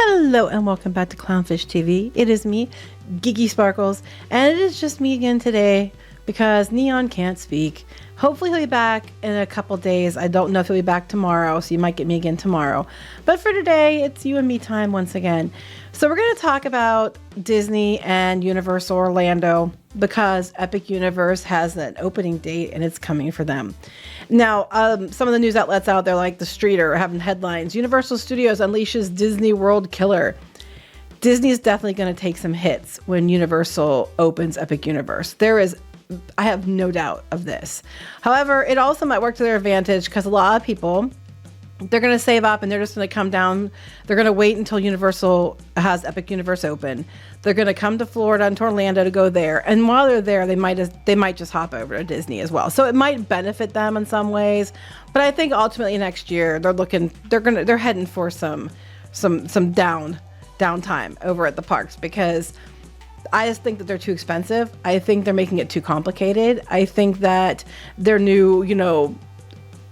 Hello and welcome back to Clownfish TV. It is me, Geeky Sparkles, and it is just me again today because Neon can't speak. Hopefully he'll be back in a couple days. I don't know if he'll be back tomorrow, so you might get me again tomorrow. But for today, it's you and me time once again. So we're going to talk about Disney and Universal Orlando because Epic Universe has an opening date and it's coming for them. Now, some of the news outlets out there like The Streeter are having headlines. Universal Studios unleashes Disney World killer. Disney is definitely going to take some hits when Universal opens Epic Universe. I have no doubt of this. However, it also might work to their advantage because a lot of people, they're going to save up and they're just going to come down. They're going to wait until Universal has Epic Universe open. They're going to come to Florida and to Orlando to go there. And while they're there, they might just hop over to Disney as well. So it might benefit them in some ways. But I think ultimately next year they're heading for some downtime over at the parks because I just think that they're too expensive. I think they're making it too complicated. I think that their new,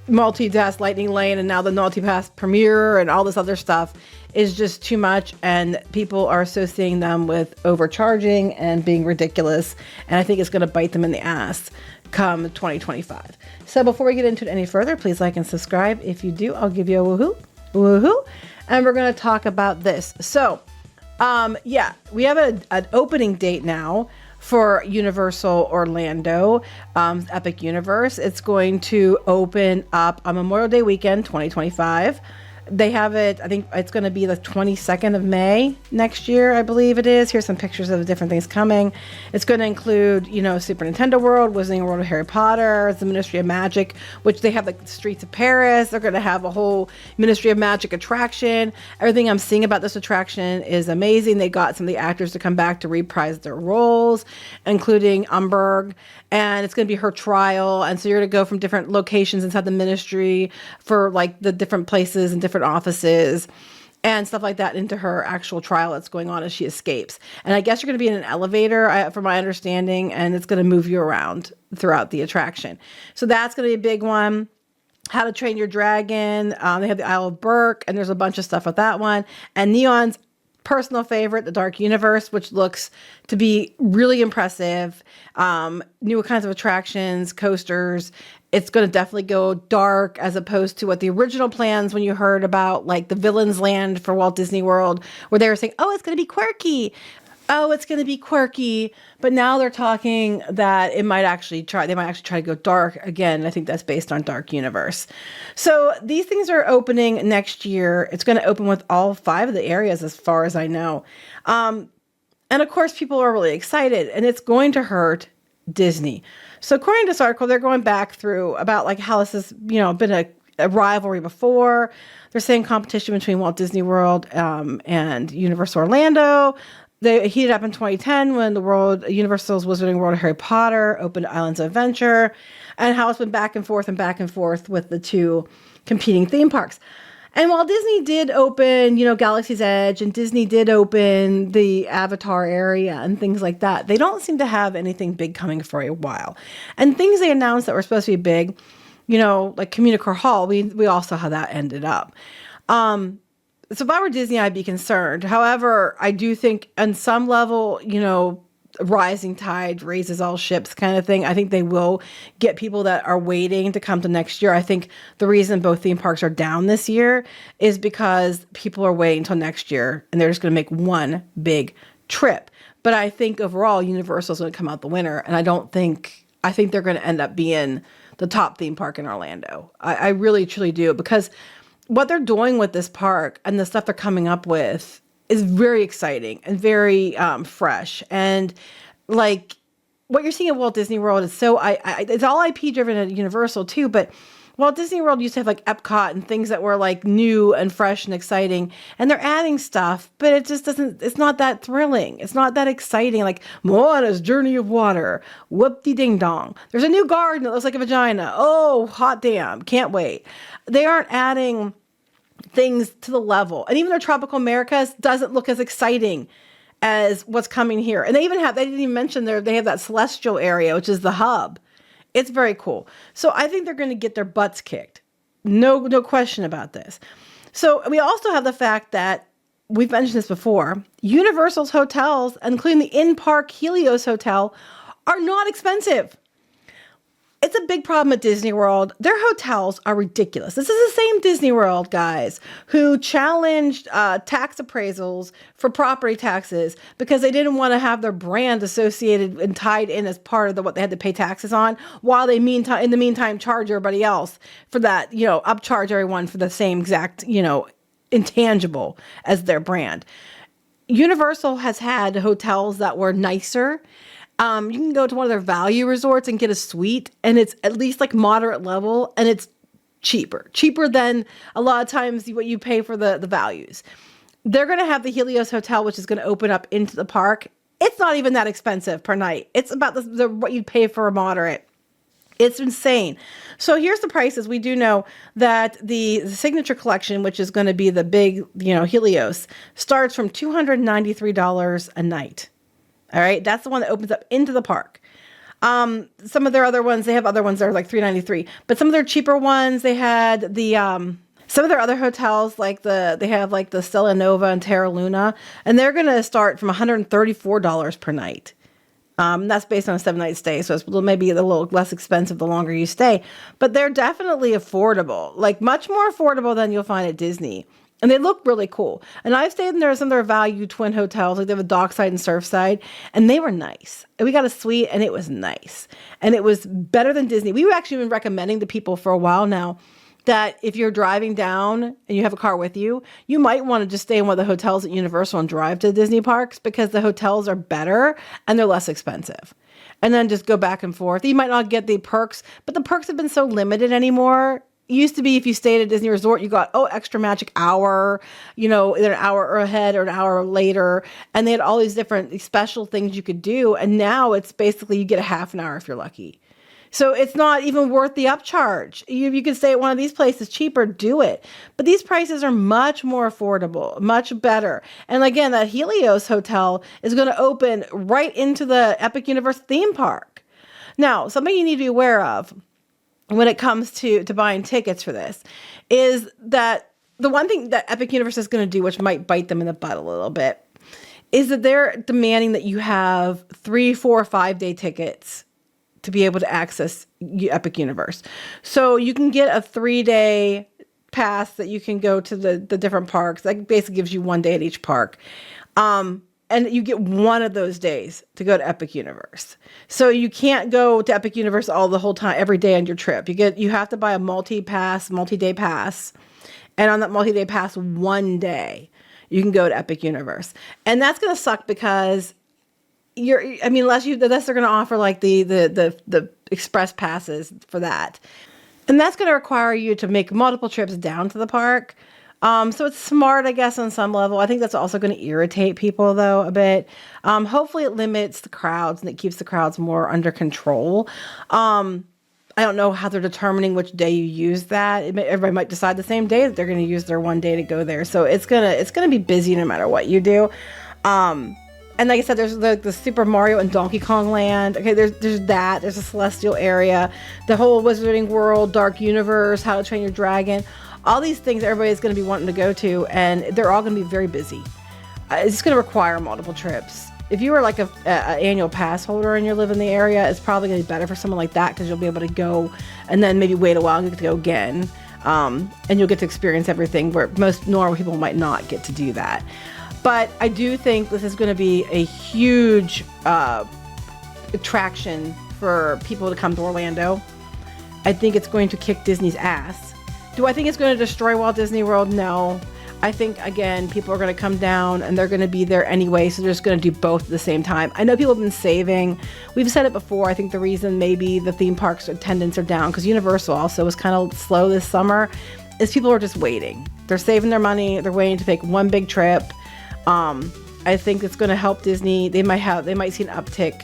multi-pass Lightning Lane and now the multi-pass Premier and all this other stuff is just too much, and people are associating them with overcharging and being ridiculous, and I think it's going to bite them in the ass come 2025. So before we get into it any further, please like and subscribe. If you do, I'll give you a woohoo, and we're going to talk about this. So we have an opening date now for Universal Orlando, Epic Universe. It's going to open up on Memorial Day weekend, 2025. They have it, I think it's going to be the 22nd of May next year, I believe it is. Here's some pictures of the different things coming. It's going to include, Super Nintendo World, Wizarding World of Harry Potter, the Ministry of Magic, which they have like the Streets of Paris. They're going to have a whole Ministry of Magic attraction. Everything I'm seeing about this attraction is amazing. They got some of the actors to come back to reprise their roles, including Umberg, and it's going to be her trial. And so you're going to go from different locations inside the ministry for like the different places and different offices and stuff like that into her actual trial that's going on as she escapes. And I guess you're going to be in an elevator, from my understanding, and it's going to move you around throughout the attraction. So that's going to be a big one. How to Train Your Dragon. They have the Isle of Berk, and there's a bunch of stuff with that one. And Neon's personal favorite, the Dark Universe, which looks to be really impressive. New kinds of attractions, coasters. It's going to definitely go dark as opposed to what the original plans when you heard about like the Villains Land for Walt Disney World, where they were saying, oh, it's going to be quirky. Oh, it's going to be quirky. But now they're talking that they might actually try to go dark again. I think that's based on Dark Universe. So these things are opening next year. It's going to open with all 5 of the areas as far as I know. And of course, people are really excited, and it's going to hurt Disney. So according to this article, they're going back through about like how this has, been a rivalry before. They're saying competition between Walt Disney World and Universal Orlando. They heated up in 2010 when Universal's Wizarding World of Harry Potter opened Islands of Adventure, and how it's been back and forth with the two competing theme parks. And while Disney did open, Galaxy's Edge, and Disney did open the Avatar area and things like that, they don't seem to have anything big coming for a while. And things they announced that were supposed to be big, like Communicore Hall, we all saw how that ended up. So if I were Disney, I'd be concerned. However, I do think on some level, rising tide raises all ships kind of thing. I think they will get people that are waiting to come to next year. I think the reason both theme parks are down this year is because people are waiting until next year and they're just going to make one big trip. But I think overall Universal is going to come out the winner. And I think they're going to end up being the top theme park in Orlando. I really, truly do, because what they're doing with this park and the stuff they're coming up with is very exciting and very fresh. And like what you're seeing at Walt Disney World is it's all IP driven at Universal too, but Walt Disney World used to have like Epcot and things that were like new and fresh and exciting, and they're adding stuff, but it's not that thrilling. It's not that exciting. Like Moana's Journey of Water, whoop-de-ding dong. There's a new garden that looks like a vagina. Oh, hot damn. Can't wait. They aren't adding things to the level. And even their Tropical Americas doesn't look as exciting as what's coming here. And they didn't even mention they have that celestial area, which is the hub. It's very cool. So I think they're going to get their butts kicked. No question about this. So we also have the fact that we've mentioned this before, Universal's hotels, including the in-park Helios Hotel, are not expensive. It's a big problem at Disney World. Their hotels are ridiculous. This is the same Disney World guys who challenged tax appraisals for property taxes because they didn't want to have their brand associated and tied in as part of what they had to pay taxes on, while they in the meantime charge everybody else for that, upcharge everyone for the same exact, intangible as their brand. Universal has had hotels that were nicer. You can go to one of their value resorts and get a suite, and it's at least like moderate level, and it's cheaper than a lot of times what you pay for the values. They're going to have the Helios Hotel, which is going to open up into the park. It's not even that expensive per night. It's about what you'd pay for a moderate. It's insane. So here's the prices. We do know that the Signature Collection, which is going to be the big, Helios, starts from $293 a night. All right. That's the one that opens up into the park. Some of their other ones, they have other ones that are like $393, but some of their cheaper ones, they had some of their other hotels, like they have like the Stella Nova and Terra Luna, and they're going to start from $134 per night. That's based on a 7-night stay. So it's maybe a little less expensive the longer you stay, but they're definitely affordable, like much more affordable than you'll find at Disney. And they look really cool. And I've stayed in some of their value twin hotels, like they have a Dockside and Surfside, and they were nice. And we got a suite, and it was nice. And it was better than Disney. We've actually been recommending to people for a while now that if you're driving down and you have a car with you, you might want to just stay in one of the hotels at Universal and drive to Disney parks, because the hotels are better and they're less expensive. And then just go back and forth. You might not get the perks, but the perks have been so limited anymore. It used to be if you stayed at Disney Resort, you got, extra magic hour, either an hour ahead or an hour later. And they had all these different special things you could do. And now it's basically you get a half an hour if you're lucky. So it's not even worth the upcharge. You can stay at one of these places cheaper, do it. But these prices are much more affordable, much better. And again, that Helios Hotel is going to open right into the Epic Universe theme park. Now, something you need to be aware of when it comes to buying tickets for this is that the one thing that Epic Universe is going to do, which might bite them in the butt a little bit, is that they're demanding that you have 3, 4, 5-day tickets to be able to access Epic Universe. So you can get a 3-day pass that you can go to the different parks. That basically gives you 1 day at each park. And you get one of those days to go to Epic Universe. So you can't go to Epic Universe the whole time, every day on your trip. You have to buy a multi-day pass. And on that multi-day pass, 1 day, you can go to Epic Universe. And that's going to suck because unless they're going to offer like the express passes for that. And that's going to require you to make multiple trips down to the park. So it's smart, I guess, on some level. I think that's also going to irritate people, though, a bit. Hopefully it limits the crowds and it keeps the crowds more under control. I don't know how they're determining which day you use that. Everybody might decide the same day that they're going to use their 1 day to go there. So it's gonna be busy no matter what you do. And like I said, there's the Super Mario and Donkey Kong Land. Okay, there's that. There's a Celestial area, the whole Wizarding World, Dark Universe, How to Train Your Dragon. All these things everybody's going to be wanting to go to, and they're all going to be very busy. It's going to require multiple trips. If you were like a annual pass holder and you live in the area, it's probably going to be better for someone like that, because you'll be able to go and then maybe wait a while and get to go again. And you'll get to experience everything where most normal people might not get to do that. But I do think this is going to be a huge attraction for people to come to Orlando. I think it's going to kick Disney's ass. Do I think it's going to destroy Walt Disney World? No. I think, again, people are going to come down and they're going to be there anyway, so they're just going to do both at the same time. I know people have been saving. We've said it before. I think the reason maybe the theme parks attendance are down, because Universal also was kind of slow this summer, is people are just waiting. They're saving their money. They're waiting to take one big trip. I think it's going to help Disney. They might see an uptick.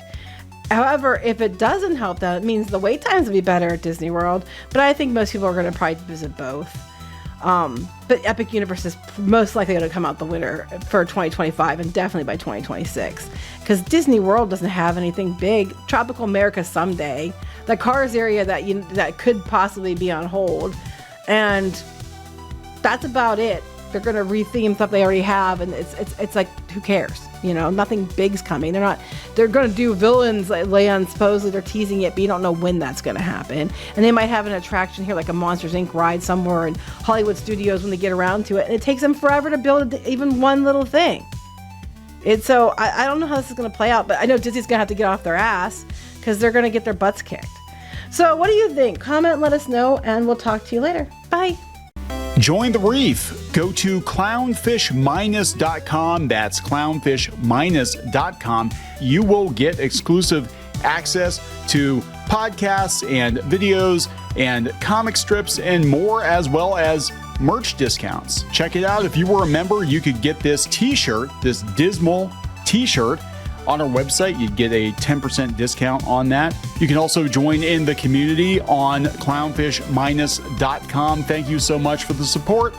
However, if it doesn't help that, it means the wait times will be better at Disney World. But I think most people are going to probably visit both. But Epic Universe is most likely going to come out the winner for 2025 and definitely by 2026. Because Disney World doesn't have anything big. Tropical America someday. The Cars area that could possibly be on hold. And that's about it. They're going to retheme stuff they already have, and it's like, who cares? You know, nothing big's coming. They're going to do villains like Leon, supposedly they're teasing it, but you don't know when that's going to happen. And they might have an attraction here, like a Monsters Inc. ride somewhere in Hollywood Studios when they get around to it. And it takes them forever to build even one little thing. So I don't know how this is going to play out, but I know Disney's going to have to get off their ass because they're going to get their butts kicked. So what do you think? Comment, let us know, and we'll talk to you later. Bye. Join the reef. Go to clownfish-.com. That's clownfish-.com. You will get exclusive access to podcasts and videos and comic strips and more, as well as merch discounts. Check it out. If you were a member, you could get this t-shirt, this dismal t-shirt on our website. You'd get a 10% discount on that. You can also join in the community on clownfish-.com. Thank you so much for the support.